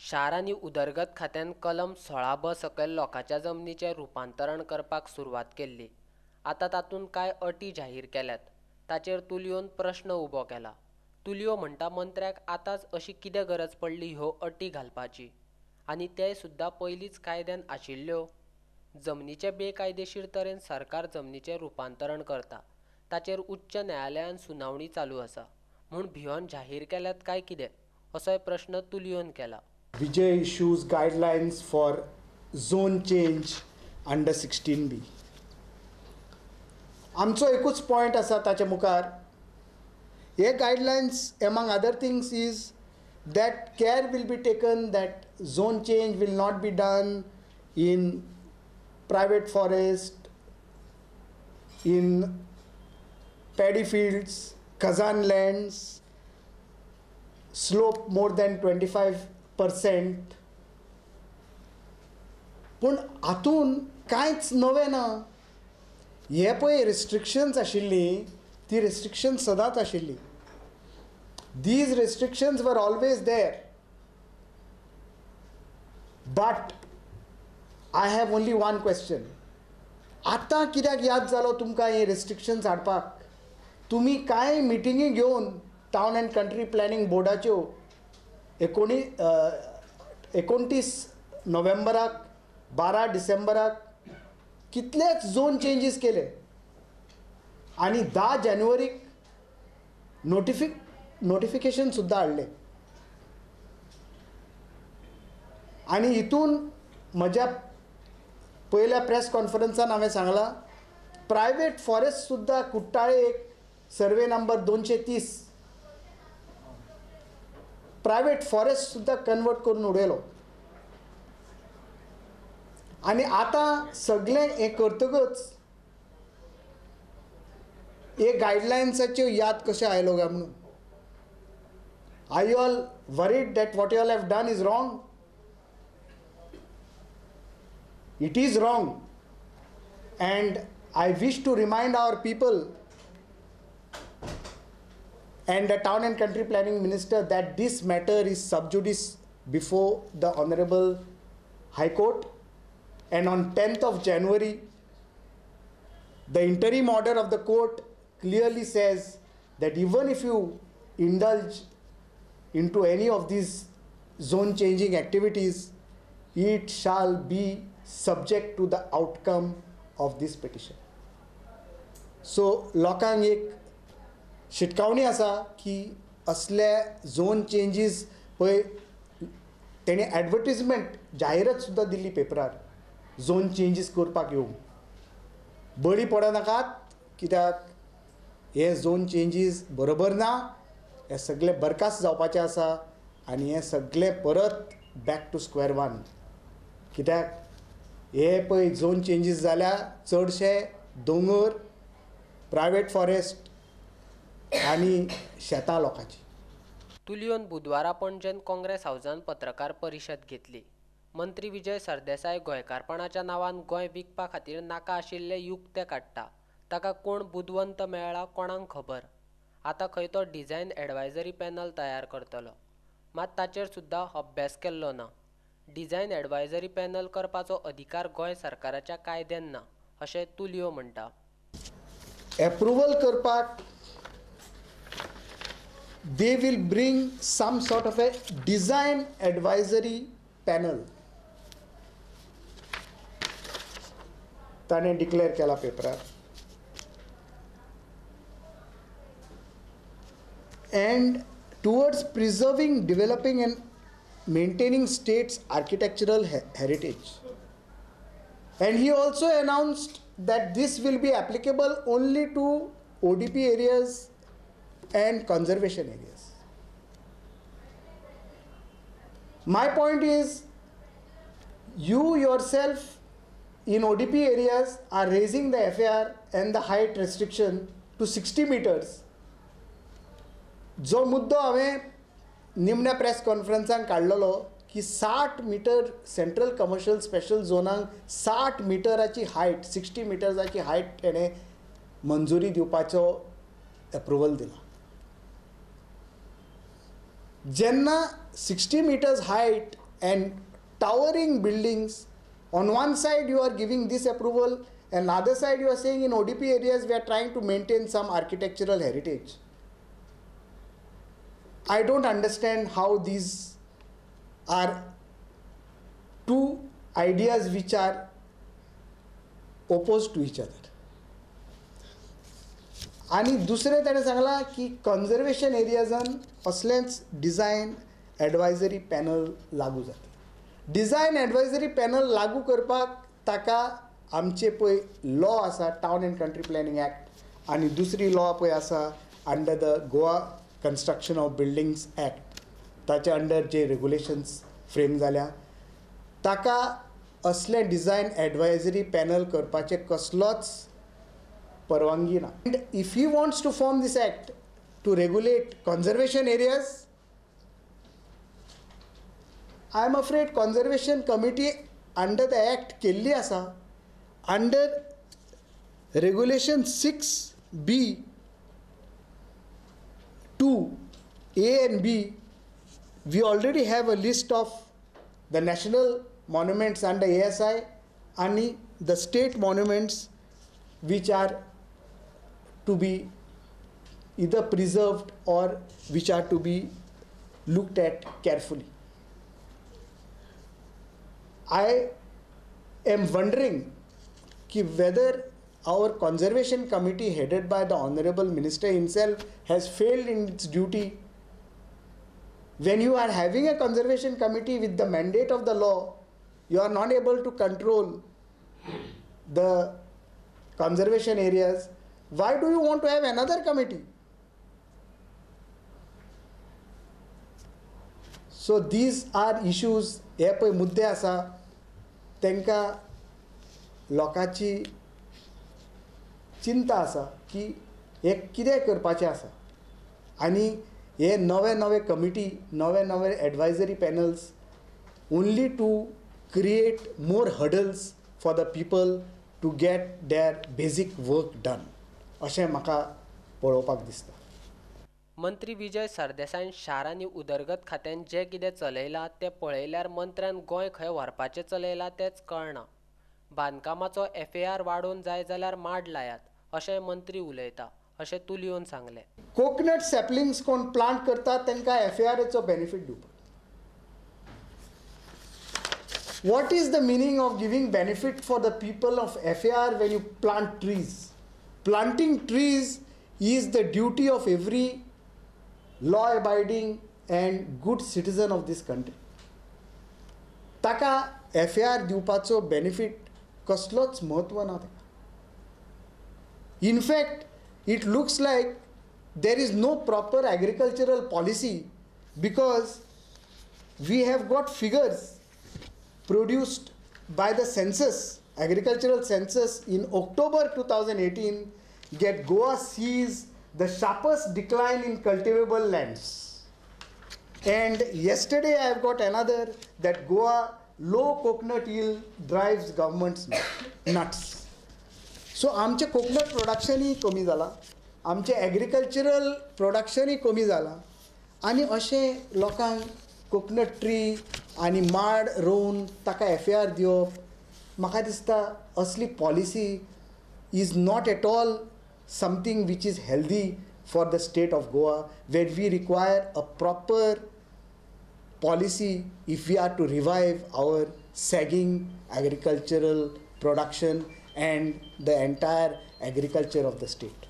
शार आनी उदरगत खात्यान कलम 16 सकयल लोकांच्या जमनीचें रुपांतरण करपाक सुरवात केल्ली. आतां तातूंत कांय अटी जाहीर केल्यात. ताचेर तुलयोन प्रश्न उबो केला. तुलयो म्हणटा मंत्र्याक आतांच अशी कितें गरज पडली ह्यो अटी घालपाची, आनी तेय सुद्दां पयलींच कायद्यान आशिल्ल्यो. जमनीचे बेकायदेशीर तरेन सरकार जमनीचें रुपांतरण करता, ताचेर उच्च न्यायालयान सुनावणी चालू आसा म्हूण भिवन जाहीर केल्यात काय कितें, असोय प्रश्न तुलयोन केला. Vijay issues guidelines for zone change under 16B. आमचो एकूच पॉयंट आसा ताचे मुखार. हे guidelines among other things is that care will be taken that zone change will not be done in private forest, in paddy fields, khazan lands, slope more than 25%. पूण हातून कांयच नवें ना. हे पळय रिस्ट्रिक्शन्स आशिल्ली ती रिस्ट्रिक्शन्स सदांच आशिल्ली. These restrictions were always there. But I have only one question. आतां कित्याक याद जालो तुमकां हे रिस्ट्रिक्शन्स हाडपाक? तुमी कांय मिटिंगी घेवन टावन अँड कंट्री प्लॅनिंग बोर्डाच्यो 29 नोव्हेंबराक 12 डिसेंबराक कितलेच झोन चेंजीस केले आनी 10 जानेवारीक नोटिफिकेशन सुद्दां हाडले. आनी हितून म्हज्या पयल्या प्रेस कॉन्फरन्सान हांवें सांगलां प्रायवेट फॉरेस्ट सुद्दां कुट्टाळे एक सर्वे नंबर 230 प्रायवेट फॉरेस्ट सुद्दां कन्वर्ट करून उडयलो. आनी आतां सगळें हें करतकच हे गायडलायन्साच्यो याद कशें आयलो काय म्हणून. Are you all worried that what you all have done is wrong? It is wrong. And I wish to remind our people and the Town and Country Planning Minister that this matter is sub judice before the Honorable High Court, and on 10th of January the interim order of the court clearly says that even if you indulge into any of these zone changing activities, it shall be subject to the outcome of this petition. So लोकांक एक शिटकावणी आसा की असले zone changes पळय तेणी advertisement जाहिरात सुद्दां दिल्ली पेपरार झोन चेंजीस करपाक येवंक. बळी पडनाकात, कित्याक हे झोन चेंजीस बरोबर ना. हे सगळे बरखास्त जावपाचे आसा आनी हे सगळे परत बॅक टू स्क्वेअर वन. कित्याक हे पळय झोन चेंजीस जाल्या चडशे दोंगर, प्रायवेट फॉरेस्ट आनी शेतां लोकांची. तुलयोन बुधवारा पणजेन काँग्रेस हावजान पत्रकार परिशद घेतली. मंत्री विजय सरदेसाय गोंयकारपणाच्या नांवान गोंय विकपा खातीर नाका आशिल्ले युक्ते काडटा. ताका कोण बुदवंत मेळ्ळा कोणाक खबर. आतां खंय तो डिझायन एडवायझरी पॅनल तयार करतलो, मात ताचेर सुद्दां अभ्यास केल्लो ना. डिझायन एडवायझरी पॅनल करपाचो अधिकार गोंय सरकाराच्या कायद्यान ना अशें तुलयो म्हणटा. एप्रुवल करपाक they will bring some sort of a design advisory panel. ताणे डिक्लेअर केला पेपरार. And towards preserving, developing and maintaining state's architectural heritage. And he also announced that this will be applicable only to ODP areas and conservation areas. My point is, you yourself in ODP areas are raising the FAR and the height restriction to 60 meters. जो मुद्दो हांवें निमण्या press कॉन्फरन्सान काडलेलो की 60 meter central commercial special झोनाक 60 मिटराची height, 60 मिटर्साची height तेणें मंजुरी दिवपाचो एप्रुवल दिला. जेन्ना 60 meters height and towering buildings. On one side you are giving this approval, and other side you are saying in ODP areas we are trying to maintain some architectural heritage. I don't understand how these are two ideas which are opposed to each other. आणि दुसरें ताणें सांगलां की conservation एरियाजान असलेंच design advisory panel लागू जाता. Design advisory panel लागू करपाक ताका आमचे पळय लॉ आसा, town end country planning act, आनी दुसरी लॉ पळय आसा under the Goa construction of buildings act, ताचे अंडर जे रेगुलेशन्स फ्रेम जाल्या, ताका असलें डिझायन एडवायजरी पॅनल करपाचें कसलोच परवानगी ना. And if he wants to form this act to regulate conservation areas, I am afraid conservation committee under the act केल्ली आसा, under regulation 6B 2A and B, we already have a list of the national monuments under ASI and the state monuments which are to be either preserved or which are to be looked at carefully. I am wondering whether our conservation committee headed by the Honorable Minister himself has failed in its duty. When you are having a conservation committee with the mandate of the law, you are not able to control the conservation areas. Why do you want to have another committee? So these are issues. हे पळय मुद्दे आसा, तांकां लोकांची चिंता आसा की हे कितें करपाचें आसा, आनी हे नवे नवे कमिटी, नवे नवे advisory panels only to create more hurdles for the people to get their basic work done, अशें म्हाका पळोवपाक दिसता. मंत्री विजय सरदेसायन शार आनी उदरगत खात्यान जें कितें चलयलां तें पळयल्यार मंत्र्यान गोंय खंय व्हरपाचें चलयलां तेंच कळना. बांदकामाचो FAR वाडोवन जाय जाल्यार माड लायात, अशेंय मंत्री उलयता, अशें तुलयोन सांगलें. कोकनट सॅपलिंग्स कोण प्लांट करतात तांकां FARचो बेनिफीट दिवपाक. What is the meaning of giving benefit for the people of FAR when you plant trees? Planting trees is the duty of every law-abiding and good citizen of this country. ताका FAR दिवपाचो benefit कसलोच म्हत्व ना ताका. In fact, it looks like there is no proper agricultural policy, because we have got figures produced by the census, agricultural census in October 2018, get Goa sees the sharpest decline in cultivable lands. And yesterday I have got another that Goa low coconut yield drives government's nuts. So आमचे coconut प्रोडक्शनय कमी जाला, आमचे agricultural प्रोडक्शनय कमी जाला, आनी अशें लोकांक coconut tree आनी माड रोवन ताका FAR दिवप, म्हाका दिसता असली policy is not at all something which is healthy for the state of Goa, where we require a proper policy if we are to revive our sagging agricultural production and the entire agriculture of the state.